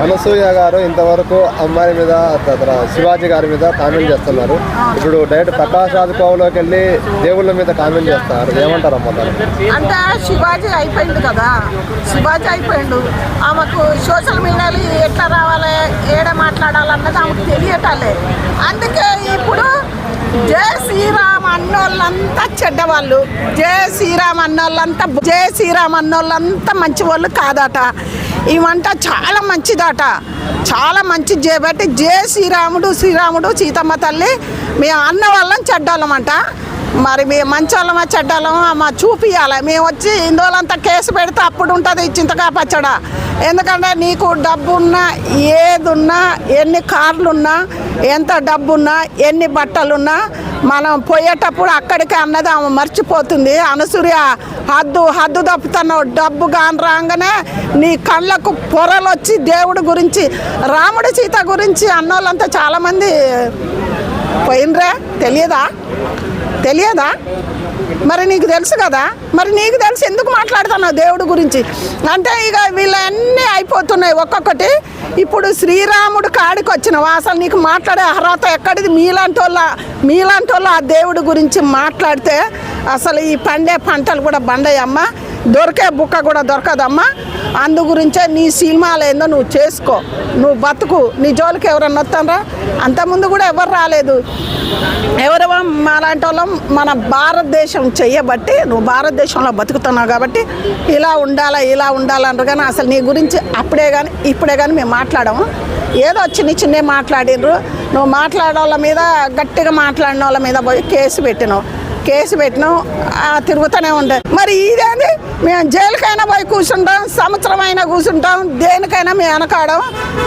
అనసూయ గారు ఇంతవరకు అమ్మాయి మీద శివాజీ గారి మీద కామెంట్ చేస్తున్నారు. ఇప్పుడు డైరెక్ట్ ప్రకాష్ రాజ్ కోవలోకి వెళ్ళి దేవుళ్ళ మీద కామెంట్ చేస్తారు. ఏమంటారు అమ్మ? అంటే శివాజీ అయిపోయింది కదా, శివాజీ అయిపోయిండు. ఆమెకు సోషల్ మీడియాలో ఎట్లా రావాలి, ఏడ మాట్లాడాలన్నది ఆమెకు తెలియటాలే. అందుకే ఇప్పుడు జై శ్రీరామ్ అన్నోళ్ళంతా చెడ్డవాళ్ళు, జై శ్రీరామ్ అన్నోళ్ళంతా మంచి వాళ్ళు కాదట. ఈ వంట చాలా మంచిదట, చాలా మంచిది చేయబట్టి జై శ్రీరాముడు సీతమ్మ తల్లి మేము అన్న వాళ్ళని చెడ్డోళ్ళమంట. మరి మేము మంచోళ్ళమా చెడ్డోళ్ళమా మా చూపియాలి. మేము వచ్చి ఇందువల్లంతా కేసు పెడితే అప్పుడు ఉంటుంది చింతకాయ పచ్చడా. ఎందుకంటే నీకు డబ్బున్నా, ఏదున్నా, ఎన్ని కార్లున్నా, ఎంత డబ్బున్నా, ఎన్ని బట్టలున్నా మనం పోయేటప్పుడు అక్కడికి అన్నది ఆమె మర్చిపోతుంది. అనసూయ హద్దు తప్పుతున్నావు. డబ్బు కాని రాగానే నీ కళ్ళకు పొరలు వచ్చి దేవుడి గురించి, రాముడి సీత గురించి అన్నోళ్ళంతా చాలామంది పోయినరే. తెలియదా? మరి నీకు తెలుసు కదా, మరి నీకు తెలిసి ఎందుకు మాట్లాడుతున్నావు దేవుడి గురించి? అంటే ఇక వీళ్ళన్నీ అయిపోతున్నాయి ఒక్కొక్కటి. ఇప్పుడు శ్రీరాముడు కాడికి వచ్చినావు, అసలు నీకు మాట్లాడే అర్హత ఎక్కడిది? మీలాంటి వాళ్ళు ఆ దేవుడి గురించి మాట్లాడితే అసలు ఈ పండే పంటలు కూడా బండయమ్మ, దొరికే బుక్క కూడా దొరకదమ్మా. అందు గురించే నీ సినిమాలు ఏందో నువ్వు చేసుకో, నువ్వు బతుకు. నీ జోలికి ఎవరన్నా వస్తానరా? అంతకుముందు కూడా ఎవరు రాలేదు. ఎవరెవో మాలాంటి వాళ్ళం మన భారతదేశం చెయ్యబట్టి నువ్వు భారతదేశంలో బతుకుతున్నావు కాబట్టి ఇలా ఉండాలన్నారు. కానీ అసలు నీ గురించి ఇప్పుడే కానీ మేము మాట్లాడము. ఏదో చిన్న మాట్లాడినరు. నువ్వు మాట్లాడే వాళ్ళ మీద, గట్టిగా మాట్లాడిన వాళ్ళ మీద పోయి కేసు పెట్టినావు తిరుగుతూనే ఉండే. మరి ఇదేంది? మేము జైలుకైనా పోయి కూర్చుంటాం, సంవత్సరం అయినా కూర్చుంటాం, దేనికైనా మేము వెనకాడం.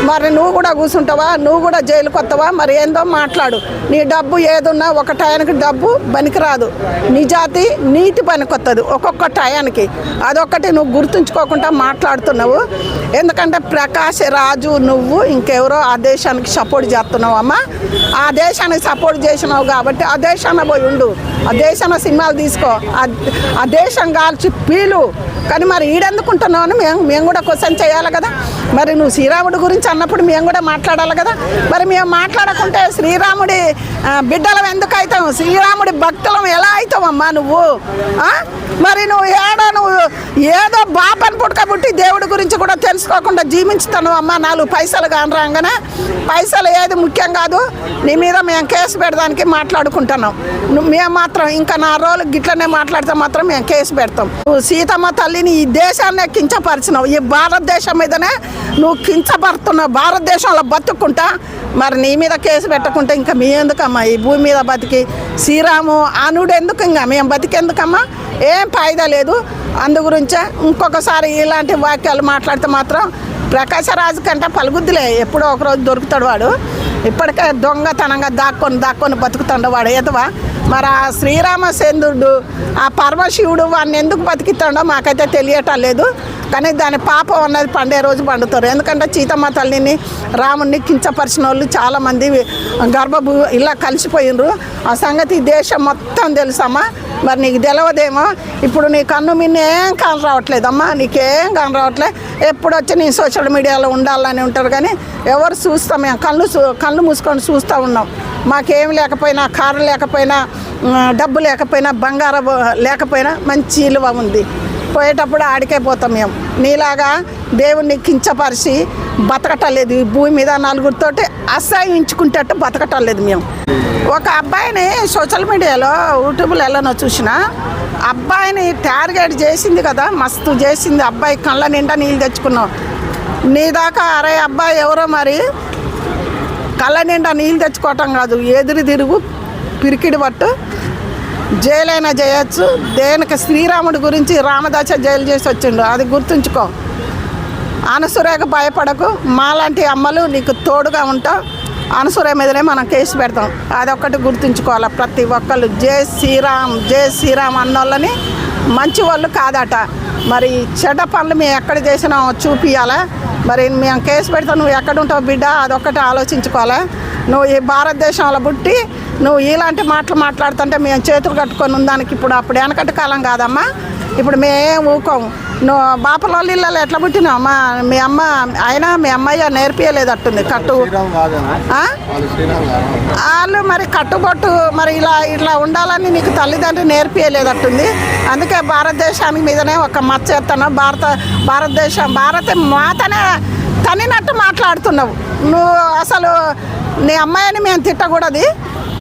మరి నువ్వు కూడా కూర్చుంటావా? నువ్వు కూడా జైలుకి వస్తావా? మరి ఏందో మాట్లాడు. నీ డబ్బు ఏదున్నా ఒక టయానికి డబ్బు పనికిరాదు, నిజాతి నీతి పనికొస్తుంది ఒక్కొక్క టయానికి. అదొక్కటి నువ్వు గుర్తుంచుకోకుండా మాట్లాడుతున్నావు. ఎందుకంటే ప్రకాష్ రాజు నువ్వు ఇంకెవరో ఆ దేశానికి సపోర్ట్ చేస్తున్నావు అమ్మ. ఆ దేశానికి సపోర్ట్ చేసినావు కాబట్టి ఆ దేశాన్ని పోయి ఉండు, ఆ దేశంలో సినిమాలు తీసుకో, ఆ దేశం కాల్చి పీలు. కానీ మరి ఈడెందుకుంటున్నావు అని మేము కూడా క్వశ్చన్ చేయాలి కదా. మరి నువ్వు శ్రీరాముడి గురించి అన్నప్పుడు మేము కూడా మాట్లాడాలి కదా. మరి మేము మాట్లాడకుంటే శ్రీరాముడి బిడ్డలం ఎందుకు అవుతావు? శ్రీరాముడి భక్తులం ఎలా అవుతావమ్మా నువ్వు? మరి నువ్వు ఏదో బాపని పుట్టకబుట్టి దేవుడి గురించి కూడా తెలుసుకోకుండా జీవించుతాను అమ్మ. 4 పైసలు కాని రాగానే పైసలు ఏది ముఖ్యం కాదు. నీ మీద మేము కేసు పెడడానికి మాట్లాడుకుంటున్నాం. మేము మాత్రం ఇంకా 4 రోజులు గిట్లనే మాట్లాడితే మాత్రం మేము కేసు పెడతాం. నువ్వు సీతమ్మ తల్లిని ఈ దేశాన్ని కించపరిచినావు, ఈ భారతదేశం మీదనే నువ్వు కించపడుతున్నావు. భారతదేశంలో బతుక్కుంటా మరి నీ మీద కేసు పెట్టకుంటే ఇంకా మీ ఎందుకమ్మా ఈ భూమి మీద బతికి? శ్రీరాము అనుడు ఎందుకు? ఇంకా మేము బతికెందుకమ్మా? ఏం ఫాయిదా లేదు. అందు గురించే ఇంకొకసారి ఇలాంటి వాక్యాలు మాట్లాడితే మాత్రం ప్రకాశ రాజు కంటే పలుగుద్దులే. ఎప్పుడో ఒకరోజు దొరుకుతాడు వాడు. ఇప్పటికే దొంగతనంగా దాక్కొని బతుకుతాడు వాడు ఎదవా. మరి ఆ శ్రీరామచంద్రుడు, ఆ పరమశివుడు వాడిని ఎందుకు బతికిస్తాడో మాకైతే తెలియటం లేదు. కానీ దాని పాపం అన్నది పండే రోజు పండుతారు. ఎందుకంటే సీతమ్మ తల్లిని, రాముడిని కించపరిచిన వాళ్ళు చాలామంది ఇలా కలిసిపోయినరు. ఆ సంగతి దేశం మొత్తం తెలుసమ్మా. మరి నీకు తెలియదేమో. ఇప్పుడు నీ కన్ను మిన్న ఏం కాని రావట్లేదమ్మా, నీకేం కాని రావట్లేదు. ఎప్పుడు వచ్చి నీ సోషల్ మీడియాలో ఉండాలని ఉంటారు కానీ ఎవరు చూస్తాం? మేము కళ్ళు మూసుకొని చూస్తూ ఉన్నాం. మాకేం లేకపోయినా, కారు లేకపోయినా, డబ్బు లేకపోయినా, బంగారం లేకపోయినా మంచి విలువ ఉంది. పోయేటప్పుడు ఆడికే పోతాం మేము. నీలాగా దేవుణ్ణి కించపరిచి బతకటలేదు. ఈ భూమి మీద నలుగురితోటి అసహించుకుంటట్టు బతకటలేదు మేము. ఒక అబ్బాయిని సోషల్ మీడియాలో యూట్యూబ్లో వెళ్ళనో చూసిన అబ్బాయిని టార్గెట్ చేసింది కదా, మస్తు చేసింది. అబ్బాయి కళ్ళ నిండా నీళ్ళు తెచ్చుకున్నావు. నీ దాకా అరే అబ్బాయి ఎవరో మరి కళ్ళ నిండా నీళ్ళు తెచ్చుకోవటం కాదు, ఎదురు తిరుగు పిరికిడి పట్టు జైలైనా చేయొచ్చు. దేనికి? శ్రీరాముడి గురించి రామదాస జైలు చేసి వచ్చిండు, అది గుర్తుంచుకో. అనసూయకు భయపడకు. మాలాంటి అమ్మలు నీకు తోడుగా ఉంటాం. అనసూయ మీదనే మనం కేసు పెడతాం, అదొక్కటి గుర్తుంచుకోవాలి ప్రతి ఒక్కళ్ళు. జై శ్రీరామ్ అన్నోళ్ళని మంచి వాళ్ళు కాదట. మరి చెడ్డ పనులు మేము ఎక్కడ చేసినా చూపించాలి. మరి మేము కేసు పెడతాం, నువ్వు ఎక్కడ ఉంటావు బిడ్డ, అదొక్కటి ఆలోచించుకోవాలి. నువ్వు ఈ భారతదేశంలో పుట్టి నువ్వు ఇలాంటి మాటలు మాట్లాడుతుంటే మేము చేతులు కట్టుకొని ఉందానికి ఇప్పుడు అప్పుడు వెనకటి కాలం కాదమ్మా. ఇప్పుడు మేమేం ఊకోము. నువ్వు బాపలోళ్ళ ఇళ్ళలో ఎట్లా పుట్టినావు అమ్మ మీ అమ్మ అయినా మీ అమ్మయ్య నేర్పియలేదట్టుంది కట్టు శ్రీరామ్ కాదేమో ఆ? వాళ్ళు శ్రీరామ్ కాదు. వాళ్ళు మరి కట్టుబొట్టు మరి ఇట్లా ఉండాలని నీకు తల్లిదండ్రులు నేర్పియలేదట్టుంది. అందుకే భారతదేశానికి మీదనే ఒక మచ్చ ఎత్తను. భారత మాతనే తనినట్టు మాట్లాడుతున్నావు నువ్వు. అసలు నీ అమ్మాయిని మేము తిట్టకూడదు.